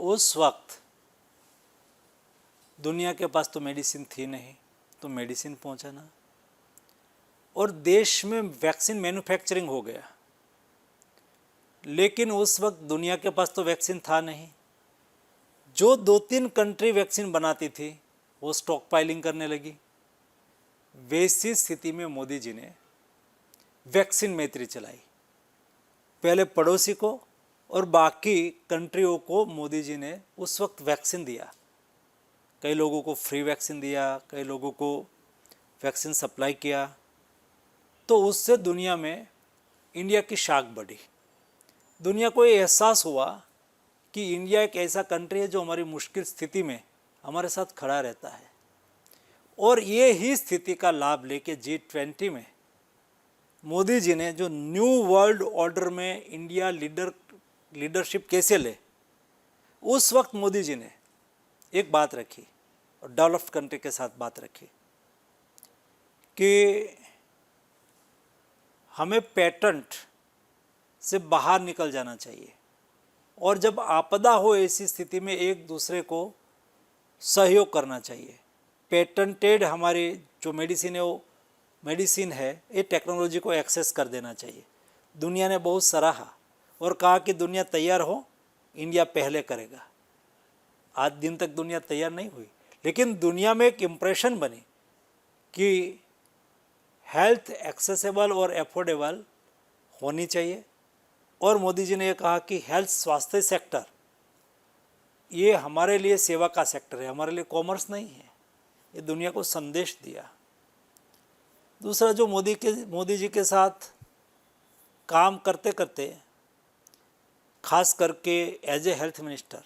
उस वक्त दुनिया के पास तो मेडिसिन थी नहीं, तो मेडिसिन पहुंचाना, और देश में वैक्सीन मैन्युफैक्चरिंग हो गया, लेकिन उस वक्त दुनिया के पास तो वैक्सीन था नहीं। जो 2-3 कंट्री वैक्सीन बनाती थी वो स्टॉक पाइलिंग करने लगी। वैसी स्थिति में मोदी जी ने वैक्सीन मैत्री चलाई। पहले पड़ोसी को और बाकी कंट्रियों को मोदी जी ने उस वक्त वैक्सीन दिया। कई लोगों को फ्री वैक्सीन दिया, कई लोगों को वैक्सीन सप्लाई किया। तो उससे दुनिया में इंडिया की शाख बढ़ी। दुनिया को ये एहसास हुआ कि इंडिया एक ऐसा कंट्री है जो हमारी मुश्किल स्थिति में हमारे साथ खड़ा रहता है। और ये ही स्थिति का लाभ लेके G20 में मोदी जी ने जो न्यू वर्ल्ड ऑर्डर में इंडिया लीडरशिप कैसे ले, उस वक्त मोदी जी ने एक बात रखी और डेवलप्ड कंट्री के साथ बात रखी कि हमें पेटेंट से बाहर निकल जाना चाहिए, और जब आपदा हो ऐसी स्थिति में एक दूसरे को सहयोग करना चाहिए। पेटेंटेड हमारी जो मेडिसिन है ये टेक्नोलॉजी को एक्सेस कर देना चाहिए। दुनिया ने बहुत सराहा और कहा कि दुनिया तैयार हो, इंडिया पहले करेगा। आज दिन तक दुनिया तैयार नहीं हुई, लेकिन दुनिया में एक इम्प्रेशन बनी कि हेल्थ एक्सेसिबल और एफोर्डेबल होनी चाहिए। और मोदी जी ने ये कहा कि हेल्थ स्वास्थ्य सेक्टर ये हमारे लिए सेवा का सेक्टर है, हमारे लिए कॉमर्स नहीं है। ये दुनिया को संदेश दिया। दूसरा, जो मोदी जी के साथ काम करते करते, खास करके एज ए हेल्थ मिनिस्टर,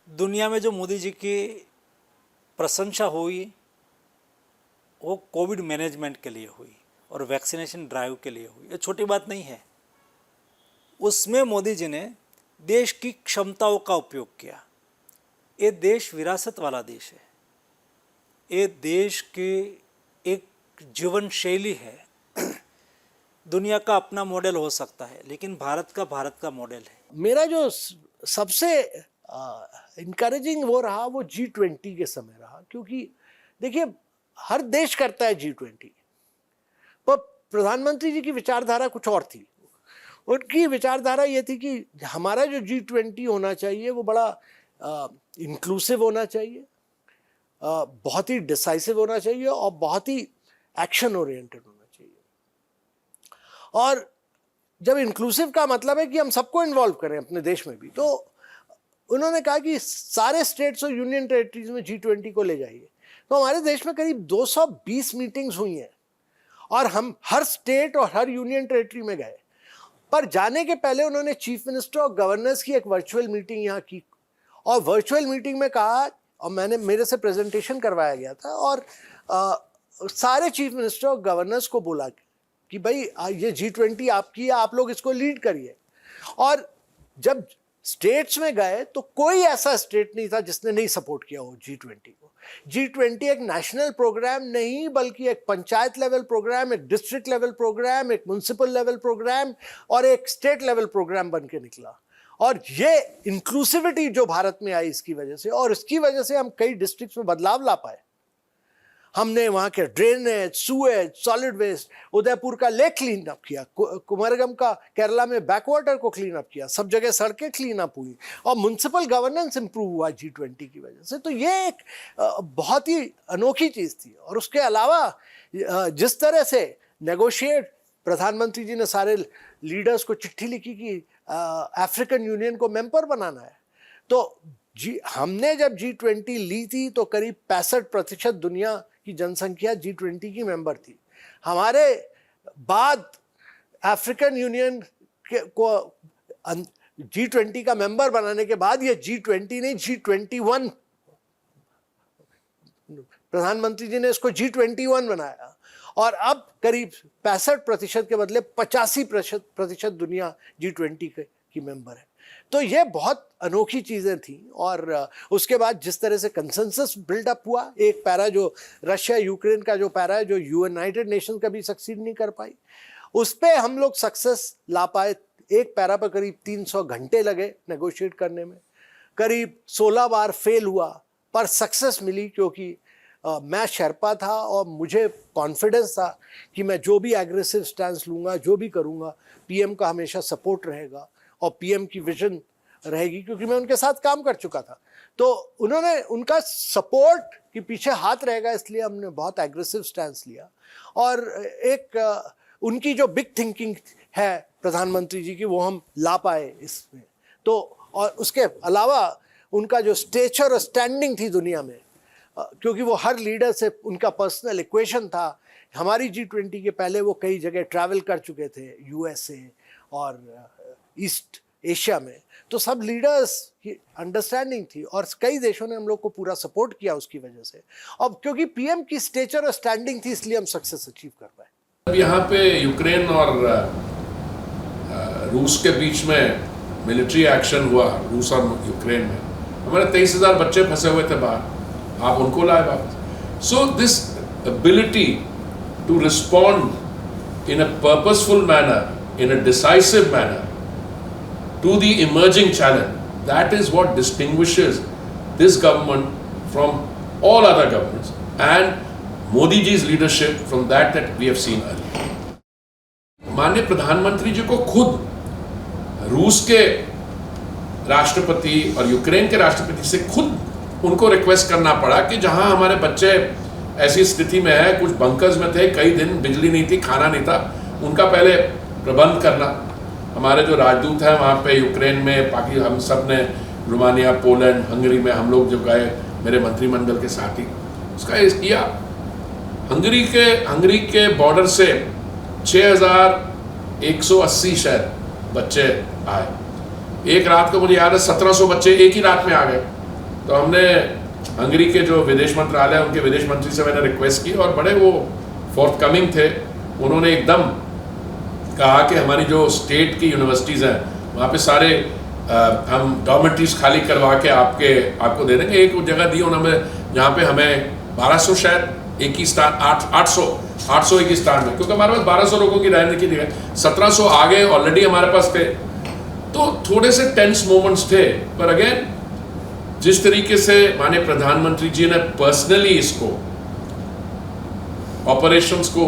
दुनिया में जो मोदी जी की प्रशंसा हुई वो कोविड मैनेजमेंट के लिए हुई और वैक्सीनेशन ड्राइव के लिए हुई। ये छोटी बात नहीं है। उसमें मोदी जी ने देश की क्षमताओं का उपयोग किया। ये देश विरासत वाला देश है। ये देश की एक जीवन शैली है। दुनिया का अपना मॉडल हो सकता है, लेकिन भारत का मॉडल है। मेरा जो सबसे इनकरेजिंग वो रहा वो G20 के समय रहा, क्योंकि देखिए हर देश करता है G20, पर प्रधानमंत्री जी की विचारधारा कुछ और थी। उनकी विचारधारा ये थी कि हमारा जो G20 होना चाहिए वो बड़ा इंक्लूसिव होना चाहिए, बहुत ही डिसाइसिव होना चाहिए और बहुत ही एक्शन ओरिएंटेड होना चाहिए। और जब इंक्लूसिव का मतलब है कि हम सबको इन्वॉल्व करें अपने देश में भी, तो उन्होंने कहा कि सारे स्टेट्स और यूनियन टेरिटरीज में G20 को ले जाइए। तो हमारे देश में करीब 220 मीटिंग्स हुई हैं और हम हर स्टेट और हर यूनियन टेरिटरी में गए। पर जाने के पहले उन्होंने चीफ मिनिस्टर और गवर्नर्स की एक वर्चुअल मीटिंग यहाँ की, और वर्चुअल मीटिंग में कहा, और मेरे से प्रेजेंटेशन करवाया गया था, और सारे चीफ मिनिस्टर और गवर्नर्स को बोला कि भाई ये G20 आपकी है, आप लोग इसको लीड करिए। और जब स्टेट्स में गए तो कोई ऐसा स्टेट नहीं था जिसने नहीं सपोर्ट किया हो G20 को। G20 एक नेशनल प्रोग्राम नहीं, बल्कि एक पंचायत लेवल प्रोग्राम, एक डिस्ट्रिक्ट लेवल प्रोग्राम, एक म्युनिसिपल लेवल प्रोग्राम और एक स्टेट लेवल प्रोग्राम बन के निकला। और ये इंक्लूसिविटी जो भारत में आई इसकी वजह से, और इसकी वजह से हम कई डिस्ट्रिक्ट्स में बदलाव ला पाए। हमने वहाँ के drainage, sewage, solid waste, Udaipur का लेक क्लीन अप किया, कुमारगम का केरला में बैक वाटर को क्लीन अप किया, सब जगह सड़कें क्लीन अप हुई और म्युनिसिपल गवर्नेंस इंप्रूव हुआ G20 की वजह से। तो ये एक बहुत ही अनोखी चीज़ थी। और उसके अलावा जिस तरह से नेगोशिएट प्रधानमंत्री जी ने सारे लीडर्स को चिट्ठी लिखी कि अफ्रीकन यूनियन को मेंबर बनाना है, तो हमने जब G20 ली थी तो करीब 65% दुनिया की जनसंख्या G20 की मेंबर थी। हमारे बाद अफ्रीकन यूनियन को G20 का मेंबर बनाने के बाद ये G20 नहीं G21, प्रधानमंत्री जी ने इसको G21 बनाया, और अब करीब 65% के बदले 85% दुनिया G20 की मेंबर है। तो ये बहुत अनोखी चीज़ें थी। और उसके बाद जिस तरह से कंसेंसस बिल्डअप हुआ, एक पैरा जो रशिया यूक्रेन का जो पैरा है, जो यूनाइटेड नेशन कभी सक्सीड नहीं कर पाई, उस पे हम लोग सक्सेस ला पाए। एक पैरा पर करीब 300 घंटे लगे नेगोशिएट करने में, करीब 16 बार फेल हुआ पर सक्सेस मिली, क्योंकि मैं शेरपा था और मुझे कॉन्फिडेंस था कि मैं जो भी एग्रेसिव स्टैंस लूँगा, जो भी करूँगा, पीएम का हमेशा सपोर्ट रहेगा और पीएम की विजन रहेगी, क्योंकि मैं उनके साथ काम कर चुका था। तो उन्होंने, उनका सपोर्ट के पीछे हाथ रहेगा, इसलिए हमने बहुत एग्रेसिव स्टैंस लिया। और एक उनकी जो बिग थिंकिंग है प्रधानमंत्री जी की, वो हम ला पाए इसमें। तो और उसके अलावा उनका जो स्टेचर और स्टैंडिंग थी दुनिया में, क्योंकि वो हर लीडर से उनका पर्सनल इक्वेशन था। हमारी G20 के पहले वो कई जगह ट्रैवल कर चुके थे, यूएसए और ईस्ट एशिया में, तो सब लीडर्स की अंडरस्टैंडिंग थी और कई देशों ने हम लोग को पूरा सपोर्ट किया उसकी वजह से। अब क्योंकि पीएम की स्टेचर और स्टैंडिंग थी, इसलिए हम सक्सेस अचीव कर पाए। अब यहाँ पे यूक्रेन और रूस के बीच में मिलिट्री एक्शन हुआ, रूस और यूक्रेन में, हमारे 23,000 बच्चे फंसे हुए थे बाहर, आप उनको लाए वापस। So this ability to respond in a purposeful manner, in a decisive manner to the emerging challenge, that is what distinguishes this government from all other governments and Modi ji's leadership from that we have seen earlier. माननीय प्रधानमंत्री जी को खुद रूस के राष्ट्रपति और Ukraine के राष्ट्रपति से खुद उनको रिक्वेस्ट करना पड़ा कि जहां हमारे बच्चे ऐसी स्थिति में है, कुछ बंकर्स में थे, कई दिन बिजली नहीं थी, खाना नहीं था, उनका पहले प्रबंध करना। हमारे जो राजदूत हैं वहाँ पे यूक्रेन में, हम सब ने रोमानिया, पोलैंड, हंगरी में हम लोग जो गए मेरे मंत्रिमंडल के साथ ही उसका किया। हंगरी के बॉर्डर से 6,180 शायद बच्चे आए। एक रात को मुझे याद है 1700 बच्चे एक ही रात में आ गए। तो हमने हंगरी के जो विदेश मंत्रालय, उनके विदेश मंत्री से मैंने रिक्वेस्ट की और बड़े वो फोर्थकमिंग थे। उन्होंने एकदम कहा कि हमारी जो स्टेट की यूनिवर्सिटीज़ हैं वहाँ पे सारे हम डॉर्मेटरीज खाली करवा के आपको दे देंगे। एक जगह दी उन्होंने जहाँ पे हमें 1200 शायद एक ही स्थान, 800 एक ही स्थान में, क्योंकि हमारे पास 1200 लोगों की रहने की जगह 1700 आगे ऑलरेडी हमारे पास थे। तो थोड़े से टेंस मोमेंट्स थे, पर अगेन जिस तरीके से माननीय प्रधानमंत्री जी ने पर्सनली इसको ऑपरेशंस को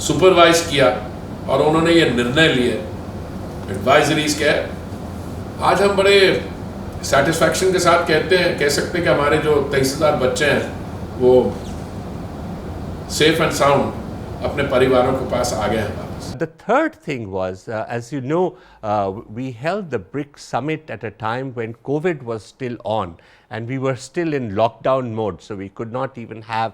सुपरवाइज किया और उन्होंने ये निर्णय लिए, एडवाइजरीज के, आज हम बड़े सेटिस्फैक्शन के साथ कह सकते हैं कि हमारे जो 23,000 बच्चे हैं वो सेफ एंड साउंड अपने परिवारों के पास आ गए हैं। The third thing was, as you know, we held the BRICS summit at a time when COVID was still on and we were still in lockdown mode, so we could not even have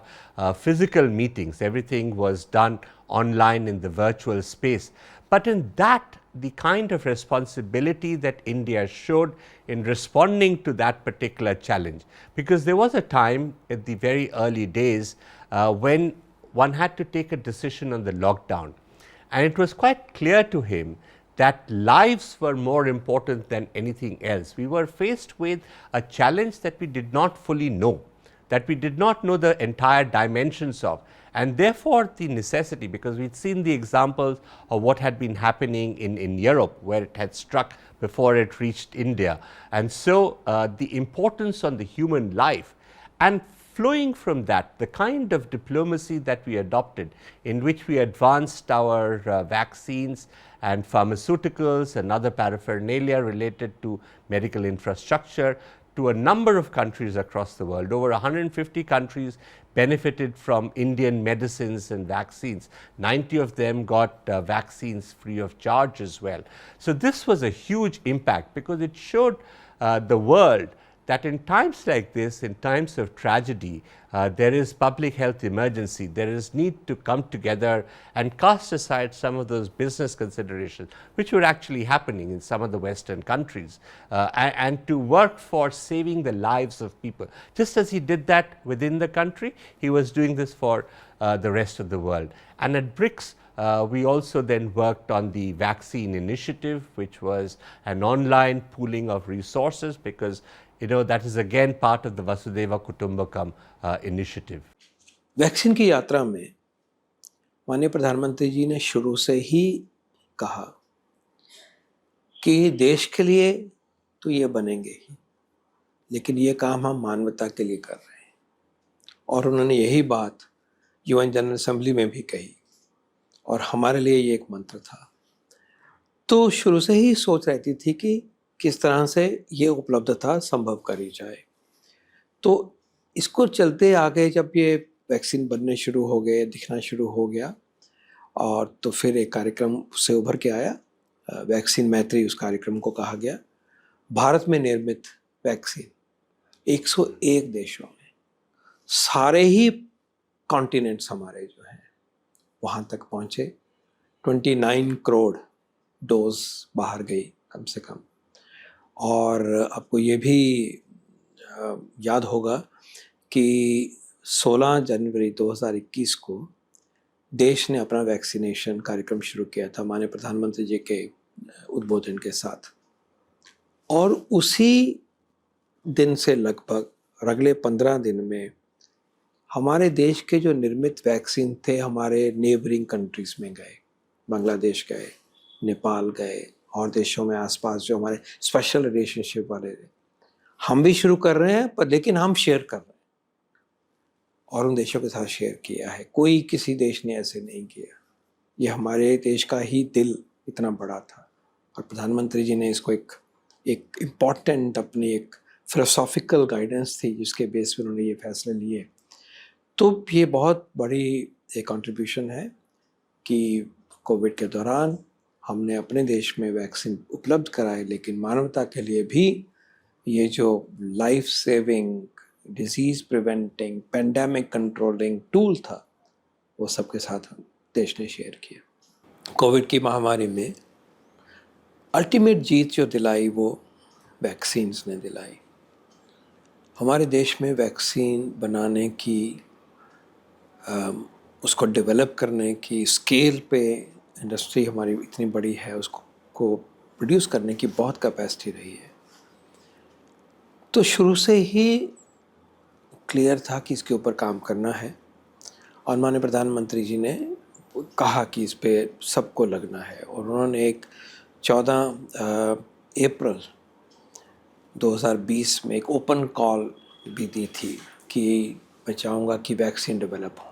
physical meetings. Everything was done online in the virtual space. But in that, the kind of responsibility that India showed in responding to that particular challenge, because there was a time at the very early days when one had to take a decision on the lockdown. And it was quite clear to him that lives were more important than anything else. We were faced with a challenge that we did not fully know, that we did not know the entire dimensions of. And therefore, the necessity, because we'd seen the examples of what had been happening in Europe, where it had struck before it reached India. And so, the importance on the human life, and flowing from that, the kind of diplomacy that we adopted, in which we advanced our vaccines and pharmaceuticals and other paraphernalia related to medical infrastructure to a number of countries across the world. Over 150 countries benefited from Indian medicines and vaccines. 90 of them got vaccines free of charge as well. So this was a huge impact, because it showed the world that in times like this, in times of tragedy, there is public health emergency. There is need to come together and cast aside some of those business considerations, which were actually happening in some of the Western countries, and to work for saving the lives of people. Just as he did that within the country, he was doing this for the rest of the world. And at BRICS, we also then worked on the vaccine initiative, which was an online pooling of resources, because that is again part of the Vasudhaiva Kutumbakam initiative. Vaccine की यात्रा में माननीय प्रधानमंत्री जी ने शुरू से ही कहा कि देश के लिए तो ये बनेंगे ही, लेकिन ये काम हम मानवता के लिए कर रहे हैं। और उन्होंने यही बात यूएन जनरल असेंबली में भी कही और हमारे लिए ये एक मंत्र था। तो शुरू से ही सोच रहती थी कि किस तरह से ये उपलब्धता संभव करी जाए। तो इसको चलते आगे जब ये वैक्सीन बनने शुरू हो गए, दिखना शुरू हो गया, और तो फिर एक कार्यक्रम से उभर के आया, वैक्सीन मैत्री उस कार्यक्रम को कहा गया। भारत में निर्मित वैक्सीन 101 देशों में, सारे ही कॉन्टिनेंट्स हमारे जो हैं वहाँ तक पहुँचे। 29 करोड़ डोज बाहर गई कम से कम। और आपको ये भी याद होगा कि 16 जनवरी 2021 को देश ने अपना वैक्सीनेशन कार्यक्रम शुरू किया था माननीय प्रधानमंत्री जी के उद्बोधन के साथ। और उसी दिन से लगभग अगले 15 दिन में हमारे देश के जो निर्मित वैक्सीन थे हमारे नेबरिंग कंट्रीज़ में गए, बांग्लादेश गए, नेपाल गए, और देशों में आसपास जो हमारे स्पेशल रिलेशनशिप वाले थे। हम भी शुरू कर रहे हैं, पर लेकिन हम शेयर कर रहे हैं और उन देशों के साथ शेयर किया है। कोई किसी देश ने ऐसे नहीं किया। ये हमारे देश का ही दिल इतना बड़ा था और प्रधानमंत्री जी ने इसको एक इम्पॉर्टेंट अपनी एक फिलोसॉफिकल गाइडेंस थी जिसके बेस पर उन्होंने ये फैसले लिए। तो ये बहुत बड़ी एक कंट्रीब्यूशन है कि कोविड के दौरान हमने अपने देश में वैक्सीन उपलब्ध कराए, लेकिन मानवता के लिए भी ये जो life saving, disease preventing, pandemic controlling tool था वो सबके साथ देश ने शेयर किया। कोविड की महामारी में अल्टीमेट जीत जो दिलाई वो वैक्सीन्स ने दिलाई। हमारे देश में वैक्सीन बनाने की, उसको डेवलप करने की स्केल पे इंडस्ट्री हमारी इतनी बड़ी है, उसको प्रोड्यूस करने की बहुत कैपेसिटी रही है। तो शुरू से ही क्लियर था कि इसके ऊपर काम करना है और माननीय प्रधानमंत्री जी ने कहा कि इस पे सबको लगना है। और उन्होंने एक 14 अप्रैल 2020 में एक ओपन कॉल भी दी थी कि मैं चाहूँगा कि वैक्सीन डेवलप हो,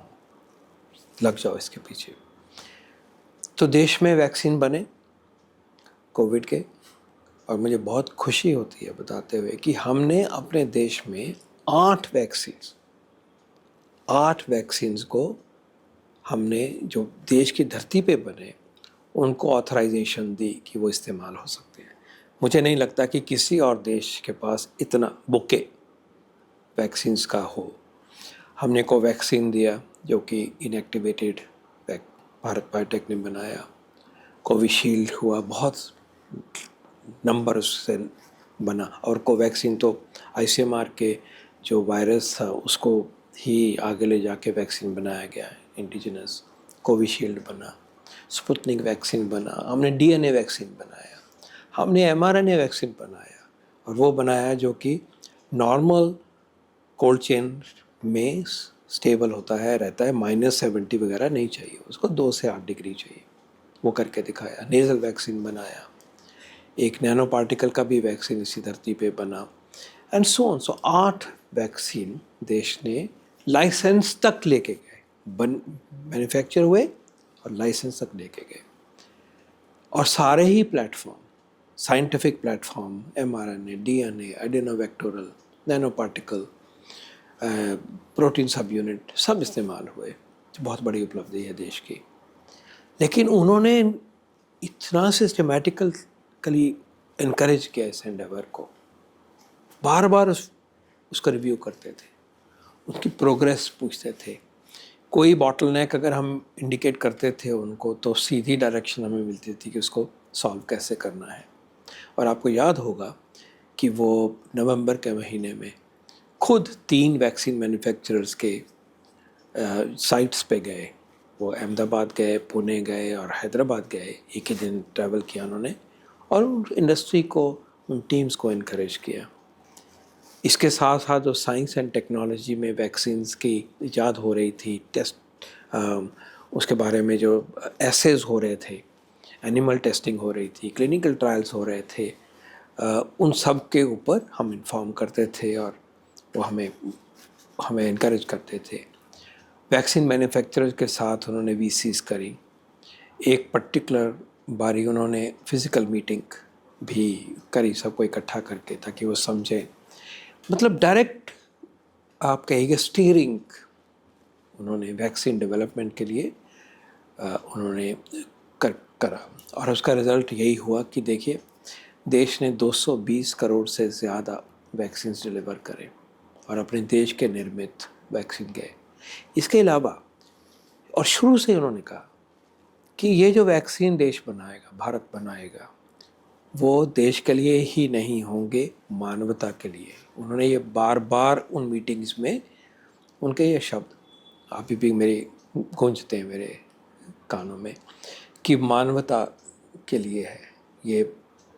लग जाओ इसके पीछे। तो देश में वैक्सीन बने कोविड के, और मुझे बहुत खुशी होती है बताते हुए कि हमने अपने देश में 8 वैक्सीन्स को हमने जो देश की धरती पे बने उनको ऑथराइजेशन दी कि वो इस्तेमाल हो सकते हैं। मुझे नहीं लगता कि किसी और देश के पास इतना बुके वैक्सीन्स का हो। हमने कोवैक्सीन दिया जो कि इनएक्टिवेटेड भारत बायोटेक ने बनाया। कोविशील्ड हुआ, बहुत नंबर उससे बना। और कोवैक्सीन तो ICMR के जो वायरस था उसको ही आगे ले जाके वैक्सीन बनाया गया है, इंडिजिनस। कोविशील्ड बना, स्पुतनिक वैक्सीन बना, हमने DNA वैक्सीन बनाया, हमने mRNA वैक्सीन बनाया, और वो बनाया जो कि नॉर्मल कोल्ड चेन में स्टेबल होता है, रहता है, -70 वगैरह नहीं चाहिए उसको, 2 से 8 डिग्री चाहिए, वो करके दिखाया। नेज़ल वैक्सीन बनाया, एक नैनो पार्टिकल का भी वैक्सीन इसी धरती पे बना, and so on. So 8 vaccine देश ने लाइसेंस तक लेके गए, मैन्युफैक्चर हुए और लाइसेंस तक लेके गए। और सारे ही platform, scientific platform, mRNA, DNA, adenovectoral, nano particle, protein sub unit, सब इस्तेमाल हुए। बहुत बड़ी उपलब्धि है देश की। लेकिन उन्होंने इतना सिस्टमेटिकली इनकरेज किया इस एंडेवर को, बार बार उसका रिव्यू करते थे, उसकी प्रोग्रेस पूछते थे। कोई बॉटलनेक अगर हम इंडिकेट करते थे उनको, तो सीधी डायरेक्शन हमें मिलती थी कि उसको सॉल्व कैसे करना है। और आपको याद होगा कि वो नवंबर के महीने में खुद 3 वैक्सीन मैन्युफैक्चरर्स के साइट्स पे गए। वो अहमदाबाद गए, पुणे गए और हैदराबाद गए, एक ही दिन ट्रैवल किया उन्होंने, और इंडस्ट्री को, उन टीम्स को इनकरेज किया। इसके साथ साथ जो साइंस एंड टेक्नोलॉजी में वैक्सीन्स की इजाद हो रही थी, टेस्ट उसके बारे में जो एसेज हो रहे थे, एनिमल टेस्टिंग हो रही थी, क्लिनिकल ट्रायल्स हो रहे थे, उन सब के ऊपर हम इन्फॉर्म करते थे और वो हमें इनकरेज करते थे। वैक्सीन मैन्युफैक्चरर के साथ उन्होंने वीसीज करी। एक पर्टिकुलर बारी उन्होंने फिज़िकल मीटिंग भी करी सबको इकट्ठा करके, ताकि वो समझें, मतलब डायरेक्ट आप कहिएगा स्टीयरिंग उन्होंने वैक्सीन डेवलपमेंट के लिए उन्होंने करा। और उसका रिज़ल्ट यही हुआ कि देखिए देश ने 220 करोड़ से ज़्यादा वैक्सीन डिलीवर करे और अपने देश के निर्मित वैक्सीन गए। इसके अलावा और शुरू से उन्होंने कहा कि ये जो वैक्सीन देश बनाएगा, भारत बनाएगा, वो देश के लिए ही नहीं होंगे, मानवता के लिए। उन्होंने ये बार बार उन मीटिंग्स में उनके ये शब्द अभी भी मेरे गूंजते हैं मेरे कानों में कि मानवता के लिए है ये,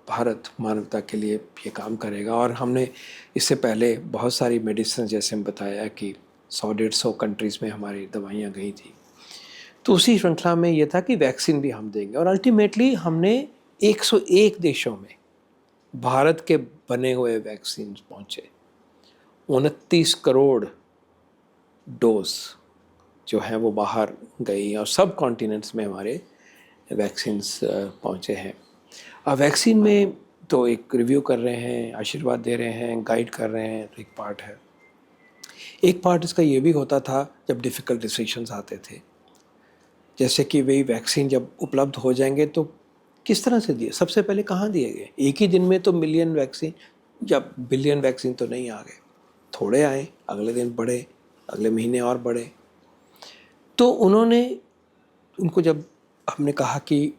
भारत मानवता के लिए ये काम करेगा। और हमने इससे पहले बहुत सारी मेडिसिन, जैसे हम बताया कि 100-150 कंट्रीज़ में हमारी दवाइयाँ गई थी, तो उसी श्रृंखला में ये था कि वैक्सीन भी हम देंगे। और अल्टीमेटली हमने 101 देशों में भारत के बने हुए वैक्सीन पहुँचे। 29 करोड़ डोज जो हैं वो बाहर गई और सब कॉन्टिनेंट्स में हमारे वैक्सीन्स पहुँचे हैं। अब वैक्सीन में तो एक रिव्यू कर रहे हैं, आशीर्वाद दे रहे हैं, गाइड कर रहे हैं, तो एक पार्ट है। एक पार्ट इसका ये भी होता था जब डिफ़िकल्ट डिसीजंस आते थे, जैसे कि वही वैक्सीन जब उपलब्ध हो जाएंगे तो किस तरह से दिए, सबसे पहले कहाँ दिए गए। एक ही दिन में तो मिलियन वैक्सीन या बिलियन वैक्सीन तो नहीं आ गए, थोड़े आए, अगले दिन बढ़े, अगले महीने और बढ़े। तो उनको जब हमने कहा कि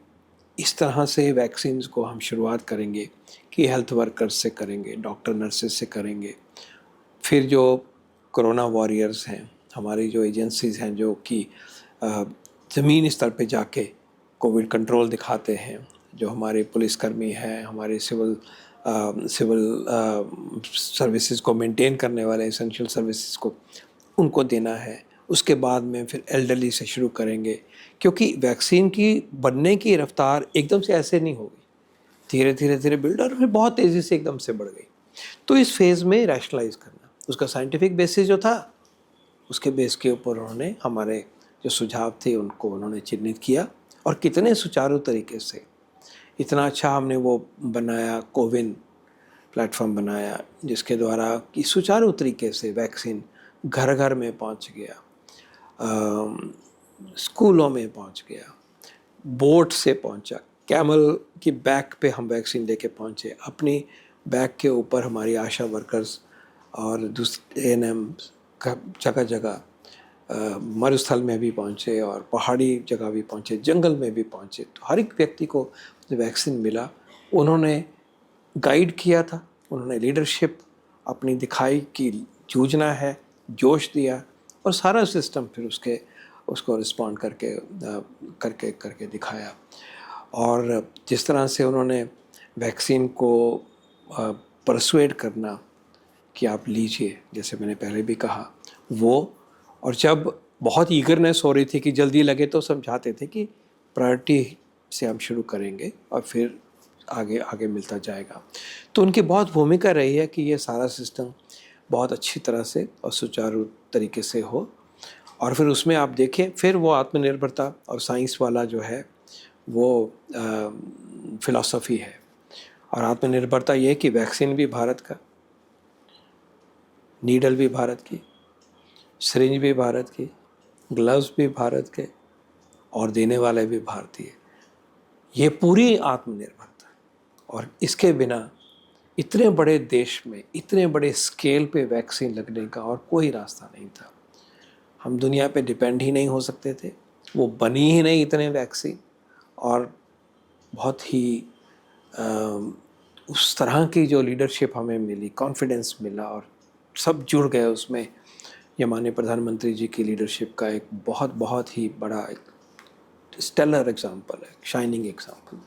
इस तरह से वैक्सीन्स को हम शुरुआत करेंगे कि हेल्थ वर्कर्स से करेंगे, डॉक्टर नर्सेज से करेंगे, फिर जो कोरोना वॉरियर्स हैं, हमारी जो एजेंसीज़ हैं जो कि ज़मीन स्तर पे जाके कोविड कंट्रोल दिखाते हैं, जो हमारे पुलिसकर्मी हैं, हमारे सिविल सर्विसेज को मेंटेन करने वाले एसेंशियल सर्विसेज को उनको देना है। उसके बाद में फिर एल्डरली से शुरू करेंगे, क्योंकि वैक्सीन की बनने की रफ्तार एकदम से ऐसे नहीं होगी, धीरे धीरे बिल्ड और फिर बहुत तेज़ी से एकदम से बढ़ गई। तो इस फेज़ में रैशनलाइज करना, उसका साइंटिफिक बेसिस जो था, उसके बेस के ऊपर उन्होंने हमारे जो सुझाव थे उनको उन्होंने चिन्हित किया और कितने सुचारू तरीके से, इतना अच्छा हमने वो बनाया, कोविन प्लेटफॉर्म बनाया, जिसके द्वारा कि सुचारू तरीके से वैक्सीन घर घर में पहुंच गया, स्कूलों में पहुंच गया, बोट से पहुंचा, कैमल की बैक पे हम वैक्सीन लेके पहुंचे, अपनी बैक के ऊपर हमारी आशा वर्कर्स और दूसरे ANM जगह जगह मरुस्थल में भी पहुंचे और पहाड़ी जगह भी पहुंचे, जंगल में भी पहुंचे। तो हर एक व्यक्ति को वैक्सीन मिला, उन्होंने गाइड किया था, उन्होंने लीडरशिप अपनी दिखाई कि जूझना है, जोश दिया और सारा सिस्टम फिर उसको रिस्पॉन्ड करके दिखाया। और जिस तरह से उन्होंने वैक्सीन को परसुएड करना कि आप लीजिए, जैसे मैंने पहले भी कहा वो, और जब बहुत ईगरनेस हो रही थी कि जल्दी लगे तो समझाते थे कि प्रायोरिटी से हम शुरू करेंगे और फिर आगे मिलता जाएगा। तो उनकी बहुत भूमिका रही है कि ये सारा सिस्टम बहुत अच्छी तरह से और सुचारू तरीके से हो। और फिर उसमें आप देखें, फिर वो आत्मनिर्भरता और साइंस वाला जो है वो फिलॉसफी है। और आत्मनिर्भरता ये कि वैक्सीन भी भारत का, नीडल भी भारत की, सिरिंज भी भारत की, ग्लव्स भी भारत के और देने वाले भी भारतीय। ये पूरी आत्मनिर्भरता, और इसके बिना इतने बड़े देश में इतने बड़े स्केल पे वैक्सीन लगने का और कोई रास्ता नहीं था। हम दुनिया पे डिपेंड ही नहीं हो सकते थे, वो बनी ही नहीं इतने वैक्सीन, और बहुत ही उस तरह की जो लीडरशिप हमें मिली, कॉन्फिडेंस मिला और सब जुड़ गए उसमें। ये माननीय प्रधानमंत्री जी की लीडरशिप का एक बहुत ही बड़ा एक स्टेलर एग्जाम्पल है, शाइनिंग एग्जाम्पल।